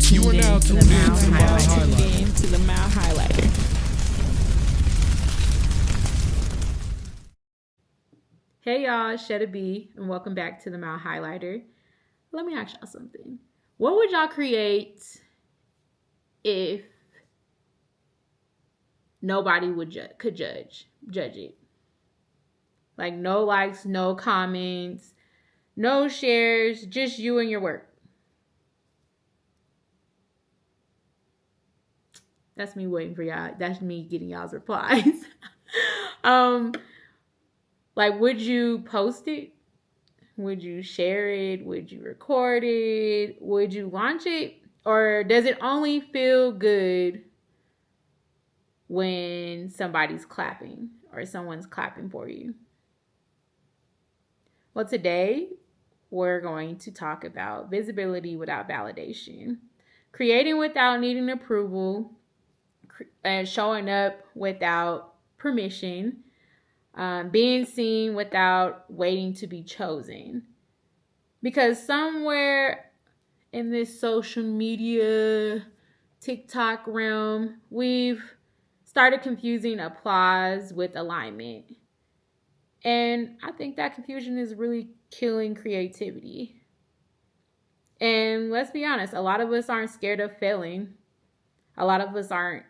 tuned in to the Mile Highlighter. Hey y'all, it's Shetta B, and welcome back to the Mile Highlighter. Let me ask y'all something. What would y'all create if nobody could judge it? Like no likes, no comments, no shares, just you and your work. That's me waiting for y'all. That's me getting y'all's replies. Like, would you post it? Would you share it? Would you record it? Would you launch it? Or does it only feel good when somebody's clapping or someone's clapping for you? Well, today we're going to talk about visibility without validation, creating without needing approval, and showing up without permission, being seen without waiting to be chosen. Because somewhere in this social media, TikTok realm, we've started confusing applause with alignment. And I think that confusion is really killing creativity. And let's be honest, a lot of us aren't scared of failing. A lot of us aren't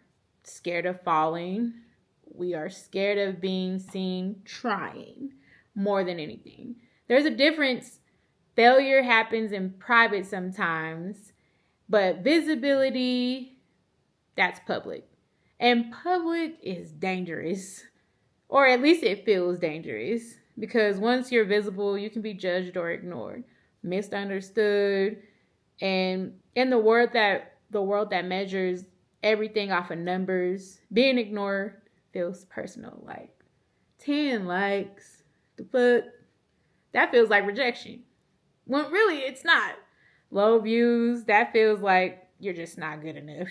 scared of falling. We are scared of being seen trying more than anything. There's a difference. Failure happens in private sometimes, but visibility, that's public. And public is dangerous, or at least it feels dangerous, because once you're visible, you can be judged or ignored, misunderstood, and in the world that measures everything off of numbers, being ignored feels personal. Like 10 likes, the fuck, that feels like rejection. When really it's not. Low views, that feels like you're just not good enough.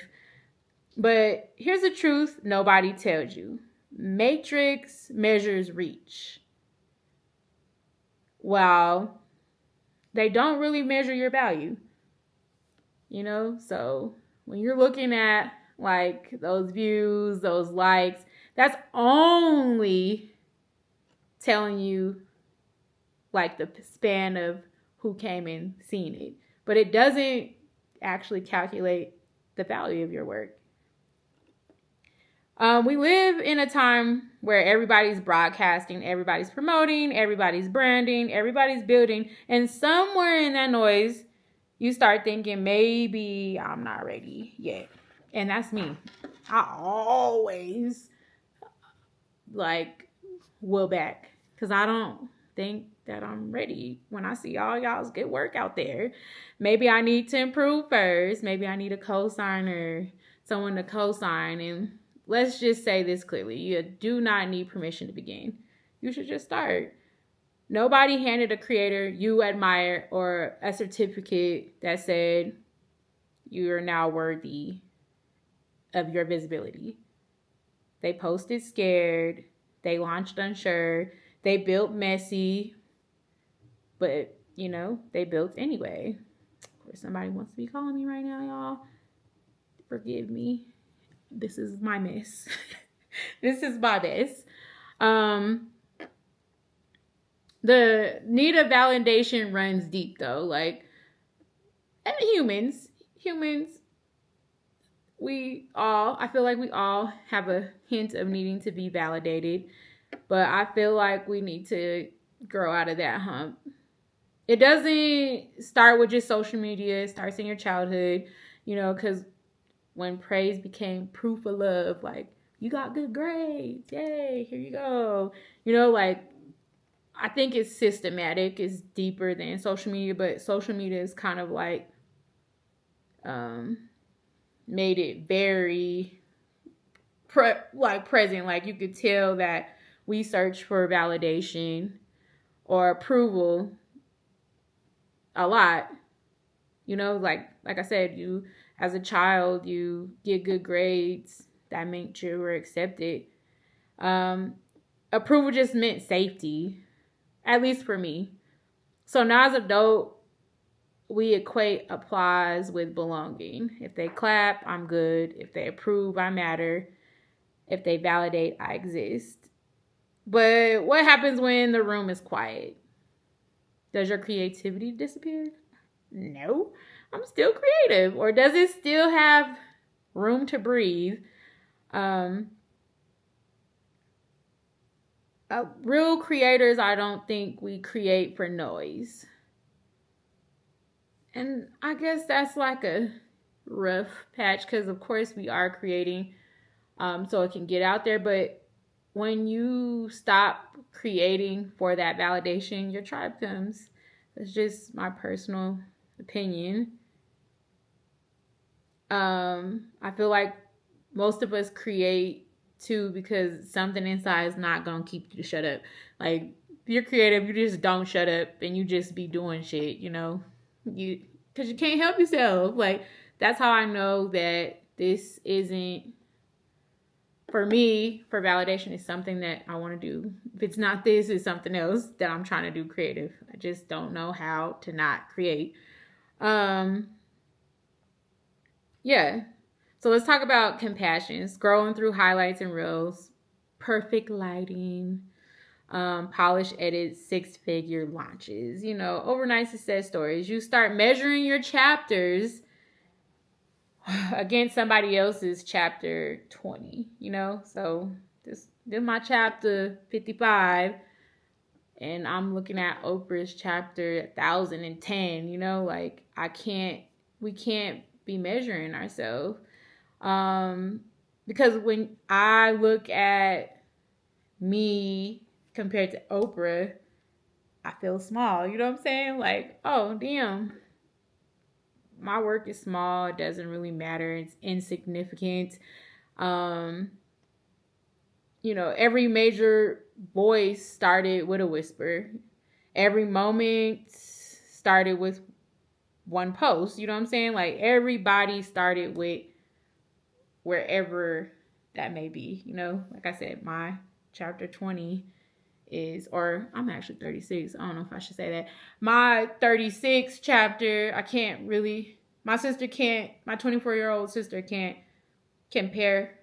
But here's the truth nobody tells you. Matrix measures reach, while they don't really measure your value. So when you're looking at like those views, those likes, that's only telling you like the span of who came and seen it. But it doesn't actually calculate the value of your work. We live in a time where everybody's broadcasting, everybody's promoting, everybody's branding, everybody's building. And somewhere in that noise, you start thinking, maybe I'm not ready yet. And that's me. I always will back because I don't think that I'm ready when I see all y'all's good work out there. Maybe I need to improve first. Maybe I need a co-signer, someone to co-sign. And let's just say this clearly. You do not need permission to begin. You should just start. Nobody handed a creator you admire or a certificate that said you are now worthy of your visibility. They posted scared. They launched unsure. They built messy. But, they built anyway. Of course, somebody wants to be calling me right now, y'all. Forgive me. This is my mess. This is my mess. The need of validation runs deep, though. And humans, I feel like we all have a hint of needing to be validated. But I feel like we need to grow out of that hump. It doesn't start with just social media. It starts in your childhood, because when praise became proof of love, like, you got good grades, yay, here you go. I think it's systematic. It's deeper than social media, but social media is kind of made it very present. Like, you could tell that we search for validation or approval a lot. Like I said, you as a child, you get good grades. That meant you were accepted. Approval just meant safety, at least for me. So now as an adult, we equate applause with belonging. If they clap, I'm good. If they approve, I matter. If they validate, I exist. But what happens when the room is quiet? Does your creativity disappear? No, I'm still creative. Or does it still have room to breathe? Real creators, I don't think we create for noise. And I guess that's like a rough patch because, of course, we are creating so it can get out there. But when you stop creating for that validation, your tribe comes. That's just my personal opinion. I feel like most of us create too because something inside is not gonna keep you to shut up. Like if you're creative, you just don't shut up and you just be doing shit, you because you can't help yourself. Like that's how I know that this isn't for me. For validation is something that I want to do. If it's not this, it's something else that I'm trying to do creative. I just don't know how to not create. Yeah. So let's talk about compassion. Scrolling through highlights and reels, perfect lighting, polished edits, 6-figure launches, overnight success stories. You start measuring your chapters against somebody else's chapter 20, So this is my chapter 55 and I'm looking at Oprah's chapter 1010, like we can't be measuring ourselves. Because when I look at me compared to Oprah, I feel small. You know what I'm saying? Like, oh, damn. My work is small. It doesn't really matter. It's insignificant. Every major voice started with a whisper. Every moment started with one post. You know what I'm saying? Like, everybody started with wherever that may be, like I said, my chapter 20 is, or I'm actually 36. I don't know if I should say that. My 36 chapter, my 24-year-old sister can't compare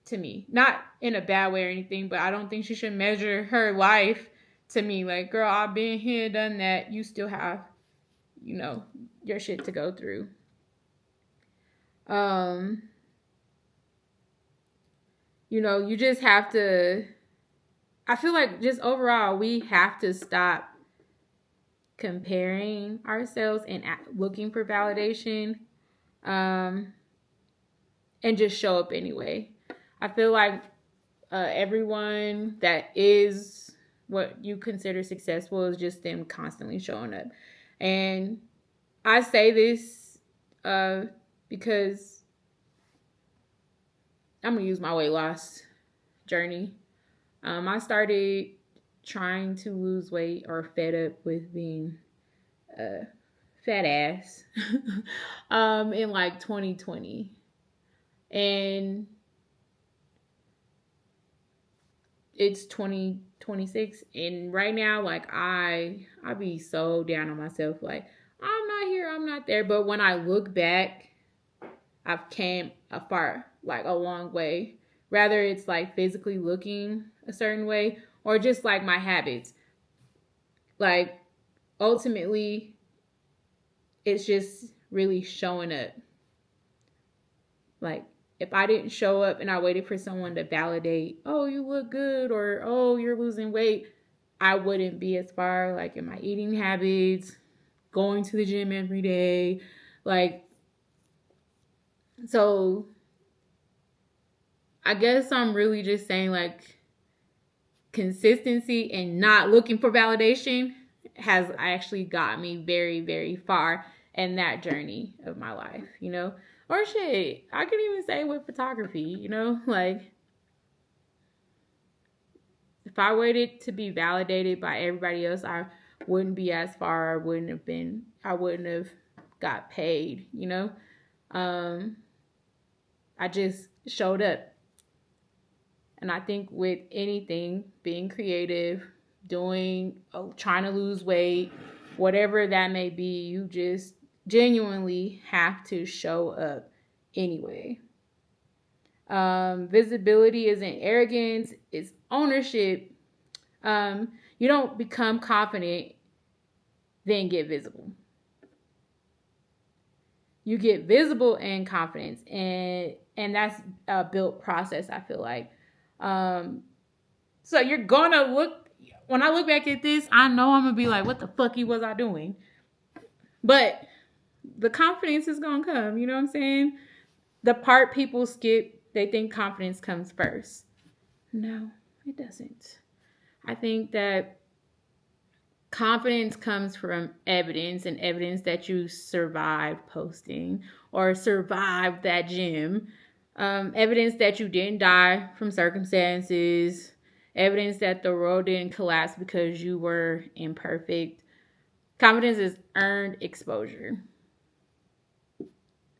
to me. Not in a bad way or anything, but I don't think she should measure her life to me. Like, girl, I've been here, done that. You still have, your shit to go through. You just have to, I feel like just overall, we have to stop comparing ourselves and looking for validation, and just show up anyway. I feel like everyone that is what you consider successful is just them constantly showing up. And I say this because I'm going to use my weight loss journey. I started trying to lose weight or fed up with being a fat ass in like 2020. And it's 2026. And right now, like I be so down on myself. Like, I'm not here, I'm not there. But when I look back, I've came a long way. Rather it's like physically looking a certain way or just like my habits. Like ultimately it's just really showing up. Like if I didn't show up and I waited for someone to validate, oh, you look good, or oh, you're losing weight, I wouldn't be as far like in my eating habits, going to the gym every day. So I guess I'm really just saying like consistency and not looking for validation has actually got me very, very far in that journey of my life, Or shit, I can even say with photography, like if I waited to be validated by everybody else, I wouldn't be as far. I wouldn't have got paid, I just showed up. And I think with anything, being creative, trying to lose weight, whatever that may be, you just genuinely have to show up anyway. Visibility isn't arrogance, it's ownership. You don't become confident, then get visible. You get visible and confidence, and that's a built process, I feel like. So you're gonna look, when I look back at this, I know I'm gonna be like, what the fuck was I doing? But the confidence is gonna come, you know what I'm saying? The part people skip, they think confidence comes first. No, it doesn't. I think that confidence comes from evidence, and evidence that you survived posting or survived that gym. Evidence that you didn't die from circumstances. Evidence that the world didn't collapse because you were imperfect. Confidence is earned exposure.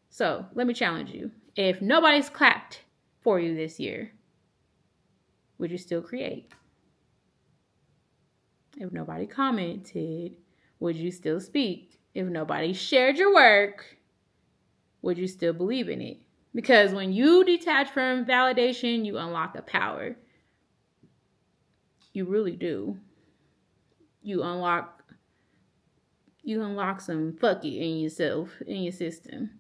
So let me challenge you. If nobody's clapped for you this year, would you still create? If nobody commented, would you still speak? If nobody shared your work, would you still believe in it? Because when you detach from validation, you unlock a power. You really do. You unlock some fuck it in yourself, in your system.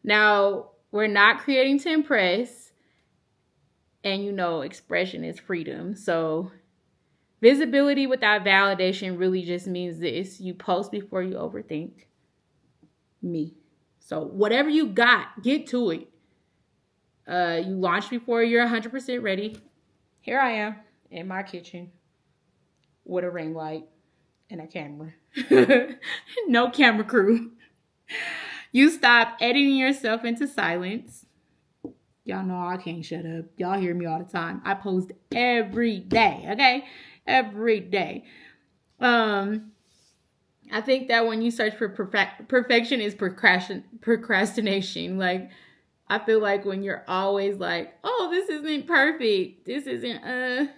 Now, we're not creating to impress, and expression is freedom. So visibility without validation really just means this: you post before you overthink. Me. So whatever you got, get to it. You launch before you're 100% ready. Here I am in my kitchen with a ring light and a camera. No camera crew. You stop editing yourself into silence. Y'all know I can't shut up. Y'all hear me all the time. I post every day, okay? Every day. I think that when you search for perfection is procrastination. Like, I feel like when you're always like, oh, this isn't perfect. This isn't, I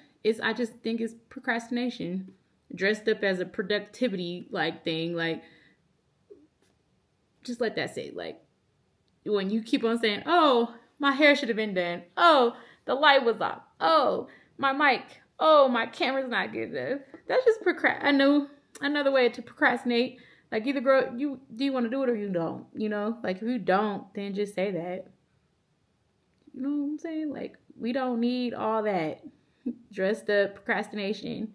just think it's procrastination. Dressed up as a productivity, thing. Like, just let that sit. Like, when you keep on saying, oh, my hair should have been done. Oh, the light was off. Oh, my mic. Oh, my camera's not good enough. That's just I know another way to procrastinate. Like, either do you want to do it or you don't? Like, if you don't, then just say that. You know what I'm saying? Like, we don't need all that dressed up procrastination.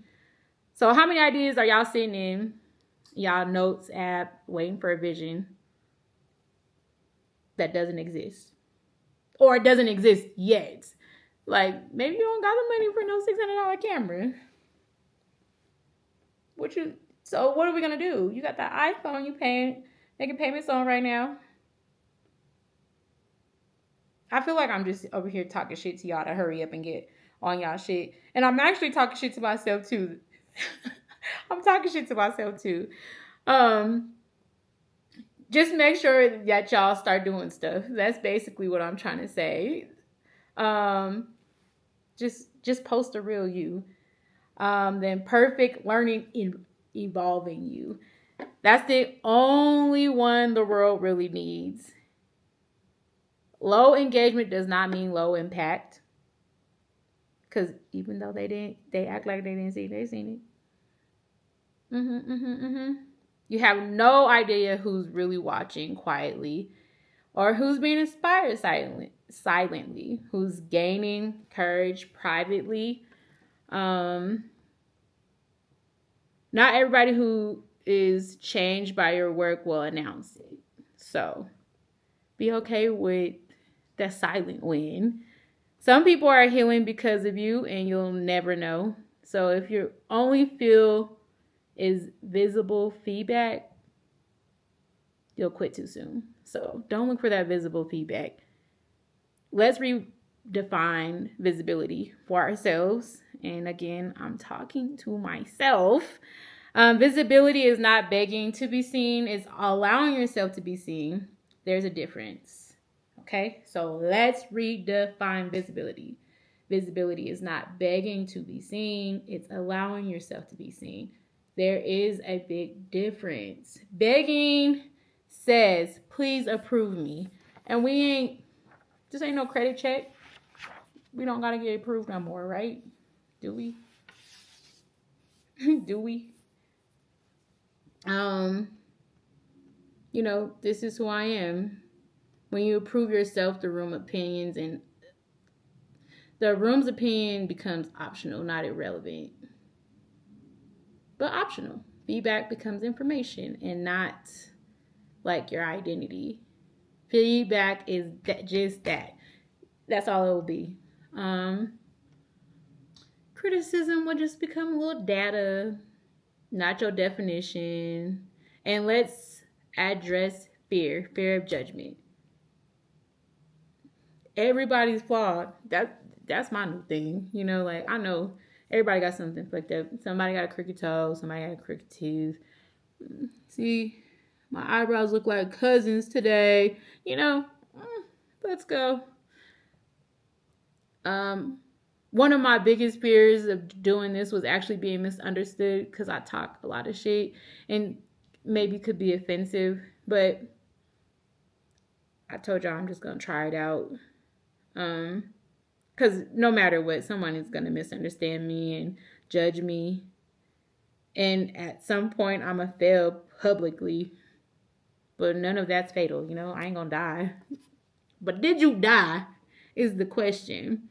So how many ideas are y'all sitting in y'all notes app waiting for a vision that doesn't exist? Or it doesn't exist yet? Like, maybe you don't got the money for no $600 camera. So what are we going to do? You got that iPhone you making payments on right now. I feel like I'm just over here talking shit to y'all to hurry up and get on y'all shit. And I'm actually talking shit to myself too. I'm talking shit to myself too. Just make sure that y'all start doing stuff. That's basically what I'm trying to say. Just post a real you. Then perfect learning in evolving you. That's the only one the world really needs. Low engagement does not mean low impact. Because even though they act like they didn't see it, they seen it. You have no idea who's really watching quietly or who's being inspired silently, who's gaining courage privately. Not everybody who is changed by your work will announce it. So be okay with the silent win. Some people are healing because of you and you'll never know. So if you only feel is visible feedback, you'll quit too soon. So don't look for that visible feedback. Let's redefine visibility for ourselves. And again, I'm talking to myself. Visibility is not begging to be seen. It's allowing yourself to be seen. There's a difference. Okay, so let's redefine visibility. Visibility is not begging to be seen, it's allowing yourself to be seen. There is a big difference. Begging says, please approve me. And this ain't no credit check. We don't gotta get approved no more, right? Do we? Do we? This is who I am. When you approve yourself, the room's opinion becomes optional, not irrelevant, but optional. Feedback becomes information and not like your identity. Feedback is just that. That's all it will be. Criticism will just become a little data, not your definition. And let's address fear of judgment. Everybody's flawed. That's my new thing. I know everybody got something fucked up. Somebody got a crooked toe. Somebody got a crooked tooth. See, my eyebrows look like cousins today. Let's go. One of my biggest fears of doing this was actually being misunderstood because I talk a lot of shit and maybe could be offensive, but I told y'all I'm just going to try it out. Because no matter what, someone is going to misunderstand me and judge me. And at some point, I'm going to fail publicly. But none of that's fatal, I ain't going to die. But did you die is the question.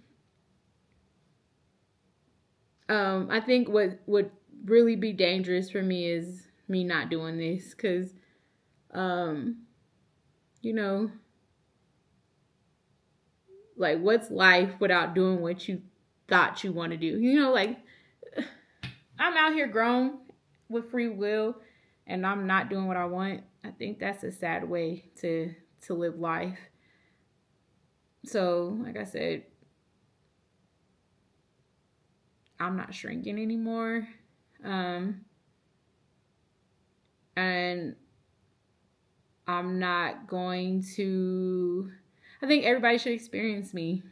I think what would really be dangerous for me is me not doing this. Because, like, what's life without doing what you thought you want to do? I'm out here grown with free will and I'm not doing what I want. I think that's a sad way to live life. So, like I said, I'm not shrinking anymore. And I'm not going to... I think everybody should experience me.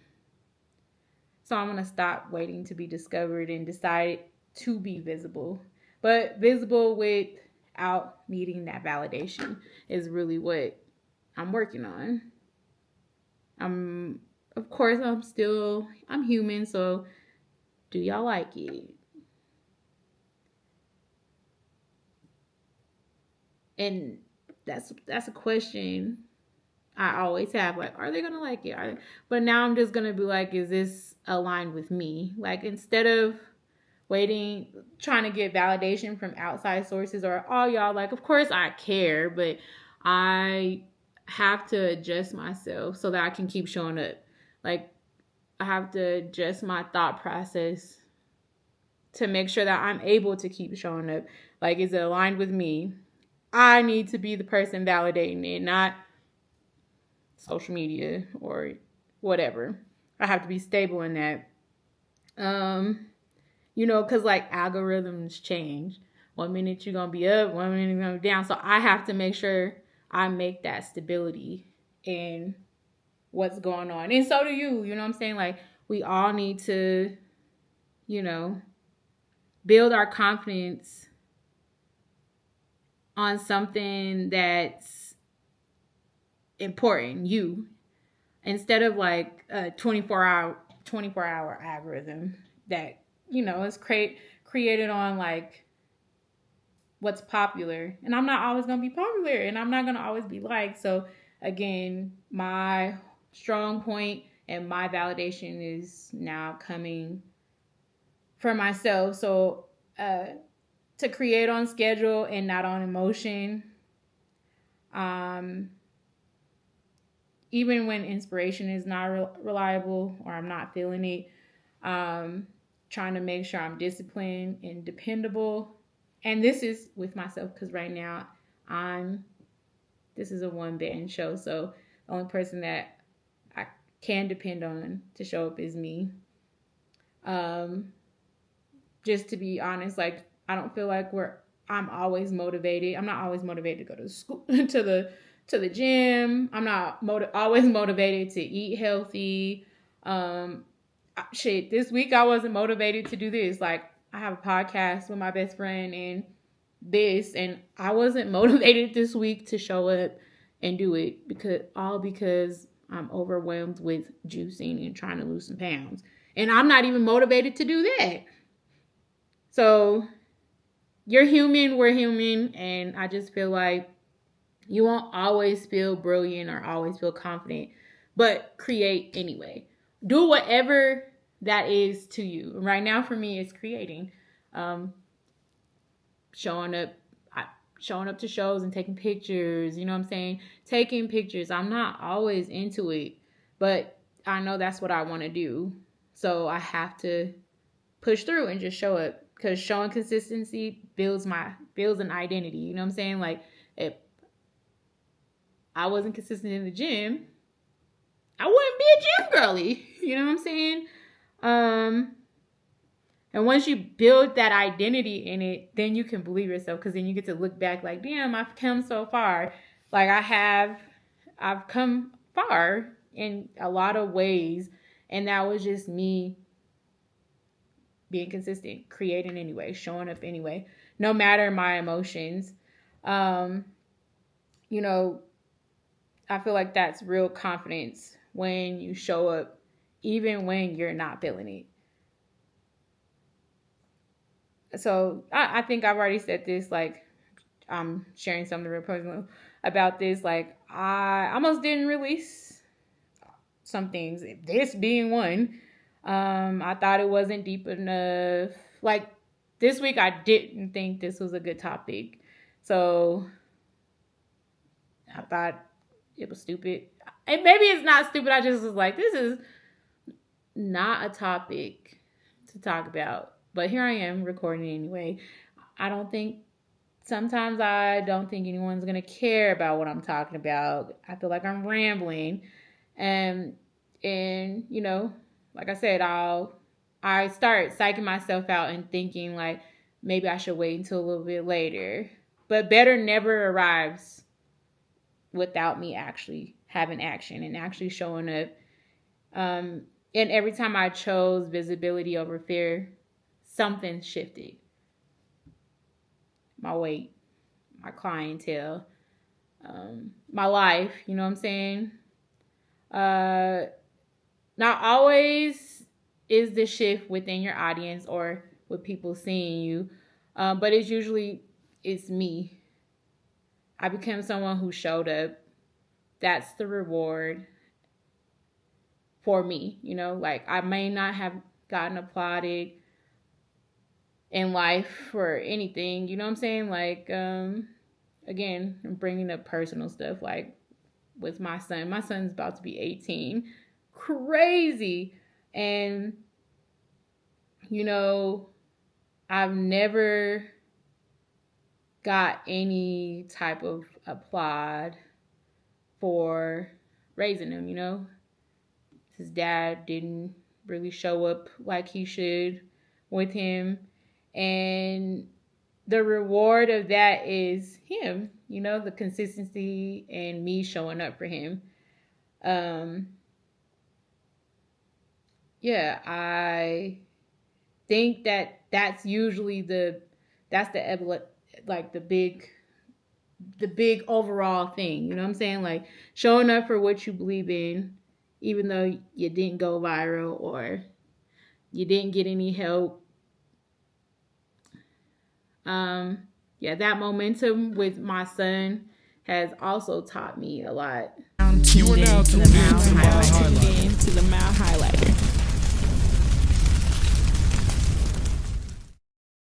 So I'm going to stop waiting to be discovered and decide to be visible. But visible without needing that validation is really what I'm working on. I'm human, so do y'all like it? And that's a question I always have, like, are they gonna like it? But now I'm just gonna be like, is this aligned with me? Like, instead of trying to get validation from outside sources or all y'all, like, of course I care, but I have to adjust myself so that I can keep showing up. Like, I have to adjust my thought process to make sure that I'm able to keep showing up. Like, is it aligned with me? I need to be the person validating it, not social media or whatever. I have to be stable in that. Because like algorithms change. 1 minute you're going to be up, 1 minute you're going to be down. So I have to make sure I make that stability in what's going on. And so do you, you know what I'm saying? Like, we all need to, build our confidence on something that's important, instead of like a 24-hour algorithm that, is created on like what's popular. And I'm not always going to be popular and I'm not going to always be liked. So again, my strong point and my validation is now coming for myself. So, to create on schedule and not on emotion. Even when inspiration is not reliable or I'm not feeling it, trying to make sure I'm disciplined and dependable. And this is with myself because right now this is a one-man show. So the only person that I can depend on to show up is me. Just to be honest, like, I don't feel like I'm always motivated. I'm not always motivated to go to school, to the gym. I'm not always motivated to eat healthy. this week I wasn't motivated to do this. Like, I have a podcast with my best friend and I wasn't motivated this week to show up and do it because I'm overwhelmed with juicing and trying to lose some pounds. And I'm not even motivated to do that. So you're human, we're human, and I just feel like you won't always feel brilliant or always feel confident, but create anyway. Do whatever that is to you. Right now for me, it's creating. Showing up to shows and taking pictures, you know what I'm saying? Taking pictures. I'm not always into it, but I know that's what I want to do. So I have to push through and just show up, because showing consistency builds an identity. You know what I'm saying? Like, if I wasn't consistent in the gym, I wouldn't be a gym girly. You know what I'm saying? And once you build that identity in it, then you can believe yourself, because then you get to look back like, damn, I've come so far. Like, I've come far in a lot of ways. And that was just me being consistent, creating anyway, showing up anyway, no matter my emotions. You know, I feel like that's real confidence when you show up, even when you're not feeling it. So I think I've already said this, like, I'm sharing something real personal about this. Like, I almost didn't release some things, this being one. I thought it wasn't deep enough. Like, this week, I didn't think this was a good topic. So I thought it was stupid. And maybe it's not stupid. I just was like, this is not a topic to talk about. But here I am recording anyway. Sometimes I don't think anyone's going to care about what I'm talking about. I feel like I'm rambling. And you know, like I said, I start psyching myself out and thinking like, maybe I should wait until a little bit later. But better never arrives without me actually having action and actually showing up. And every time I chose visibility over fear, something shifted. My weight, my clientele, my life, you know what I'm saying? Not always is the shift within your audience or with people seeing you, but it's me. I became someone who showed up. That's the reward for me, you know? Like, I may not have gotten applauded in life for anything, you know what I'm saying? Like, again, I'm bringing up personal stuff, like with my son. My son's about to be 18. Crazy. And, you know, I've never got any type of applaud for raising him, you know? His dad didn't really show up like he should with him. And the reward of that is him, you know, the consistency and me showing up for him. Yeah, I think that's usually the big overall thing, you know what I'm saying? Like, showing up for what you believe in, even though you didn't go viral or you didn't get any help. Yeah, that momentum with my son has also taught me a lot. You are now tuned in to my highlight.